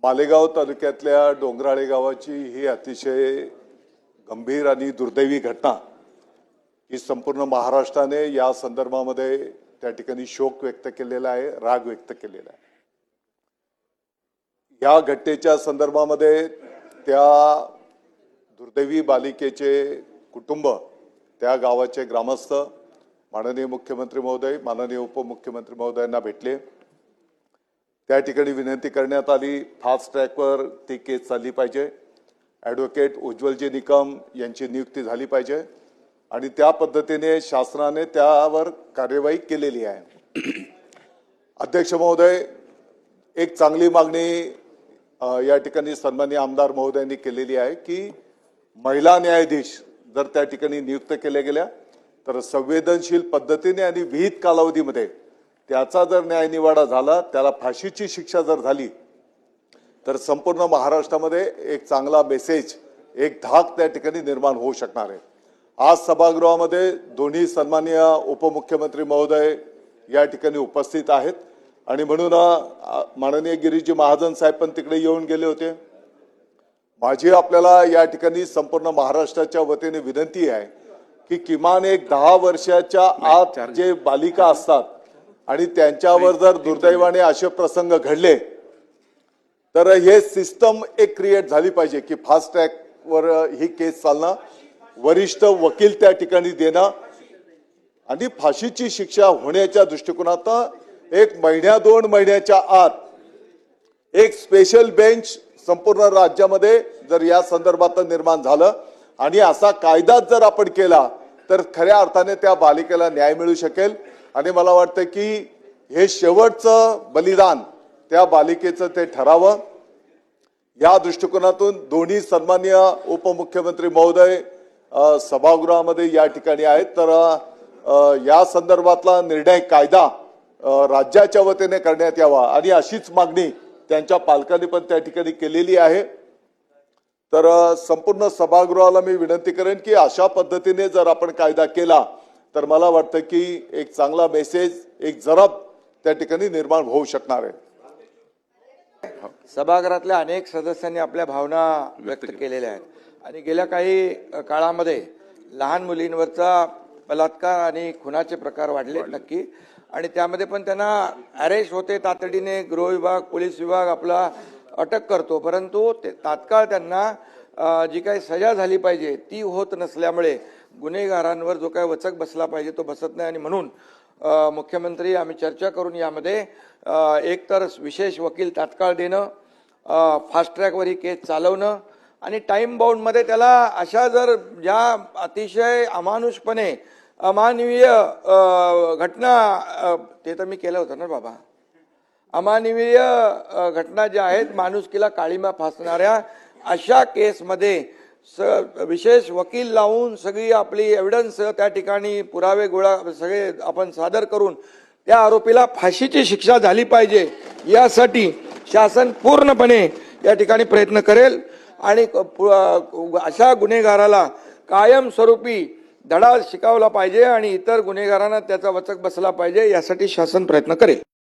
मालेगाव तालुक्यातल्या डोंगराळे गावाची ही अतिशय गंभीर आणि दुर्दैवी घटना ही संपूर्ण महाराष्ट्राने या संदर्भामध्ये त्या ठिकाणी शोक व्यक्त केलेला आहे, राग व्यक्त केलेला आहे। या घटनेच्या संदर्भामध्ये त्या दुर्दैवी बालिकेचे कुटुंब, त्या गावाचे ग्रामस्थ माननीय मुख्यमंत्री महोदय, माननीय उपमुख्यमंत्री महोदयांना भेटले। त्या ठिकाणी विनंती करण्यात आली फास्ट ट्रॅकवर ती केस चालली पाहिजे, ॲडव्होकेट उज्ज्वलजी निकम यांची नियुक्ती झाली पाहिजे आणि त्या पद्धतीने शासनाने त्यावर कार्यवाही केलेली आहे। अध्यक्ष महोदय, एक चांगली मागणी या ठिकाणी सन्माननीय आमदार महोदयांनी केलेली आहे की महिला न्यायाधीश जर त्या ठिकाणी नियुक्त केल्या गेल्या तर संवेदनशील पद्धतीने आणि विहित कालावधीमध्ये त्याचा जर न्यायनिवाडा झाला, त्याला फाशीची शिक्षा जर झाली तर संपूर्ण महाराष्ट्रामध्ये एक चांगला मेसेज, एक धाक त्या ठिकाणी निर्माण होऊ शकणार आहे। आज सभागृहामध्ये दोन्ही सन्माननीय उपमुख्यमंत्री महोदय या ठिकाणी उपस्थित आहेत आणि म्हणून माननीय गिरीजी महाजन साहेब पण तिकडे येऊन गेले होते। माझी आपल्याला या ठिकाणी संपूर्ण महाराष्ट्राच्या वतीने विनंती आहे की किमान एक 10 वर्षाच्या आत जे बालिका असतात आणि त्यांच्यावर जर दुर्दैवाने असे प्रसंग घडले तर हे सिस्टम एक क्रिएट झाली पाहिजे की फास्ट ट्रॅकवर ही केस चालणं, वरिष्ठ वकील त्या ठिकाणी देणं आणि फाशीची शिक्षा होण्याच्या दृष्टिकोनातून एक महिन्या 2 महिन्याच्या आत एक स्पेशल बेंच संपूर्ण राज्यामध्ये जर या संदर्भात निर्माण झालं आणि असा कायदा जर आपण केला तर खऱ्या अर्थाने त्या बालिकेला न्याय मिळू शकेल। आणि मला वाटतं की हे शेवटचं बलिदान त्या बालिकेचं ते ठरावं। या दृष्टिकोनातून दोन्ही सन्माननीय उपमुख्यमंत्री महोदय सभागृहामध्ये या ठिकाणी आहेत, तर या संदर्भातला निर्णय कायदा राज्याच्या वतीने करण्यात यावा आणि अशीच मागणी त्यांच्या पालकांनी पण त्या ठिकाणी केलेली आहे। तर संपूर्ण सभागृहाला मी विनंती करेन की अशा पद्धतीने जर आपण कायदा केला तर मला वाटतं की एक चांगला मेसेज, एक जरब त्या ठिकाणी निर्माण होऊ शकणार आहे। सभागृहातल्या अनेक सदस्यांनी आपल्या भावना व्यक्त केलेल्या आहेत आणि गेल्या काही काळामध्ये लहान मुलींवरचा बलात्कार आणि खुनाचे प्रकार वाढले नक्की, आणि त्यामध्ये पण त्यांना अरेस्ट होते तातडीने, गृह विभाग, पोलीस विभाग आपला अटक करतो, परंतु तात्काळ त्यांना जी काही सजा झाली पाहिजे ती होत नसल्यामुळे गुन्हेगारांवर जो काही वचक बसला पाहिजे तो बसत नाही। आणि म्हणून मुख्यमंत्री आम्ही चर्चा करून यामध्ये एकतर विशेष वकील तात्काळ देणं, फास्ट ट्रॅकवर ही केस चालवणं आणि टाइम बाउंडमध्ये त्याला अशा जर ज्या अतिशय अमानुषपणे अमानवीय घटना, ते तर मी केलं होतं ना बाबा, अमानवीय घटना ज्या आहेत माणुसकीला काळिमा फासणाऱ्या अशा केसमध्ये विशेष वकील लावून सगळी आपली एव्हिडन्स त्या ठिकाणी पुरावे गोळा सगळे आपण सादर करून त्या आरोपीला फाशीची शिक्षा झाली पाहिजे, यासाठी शासन पूर्णपणे या ठिकाणी प्रयत्न करेल आणि अशा गुन्हेगाराला कायमस्वरूपी धडा शिकवला पाहिजे आणि इतर गुन्हेगारांना त्याचा वचक बसला पाहिजे, यासाठी शासन प्रयत्न करेल।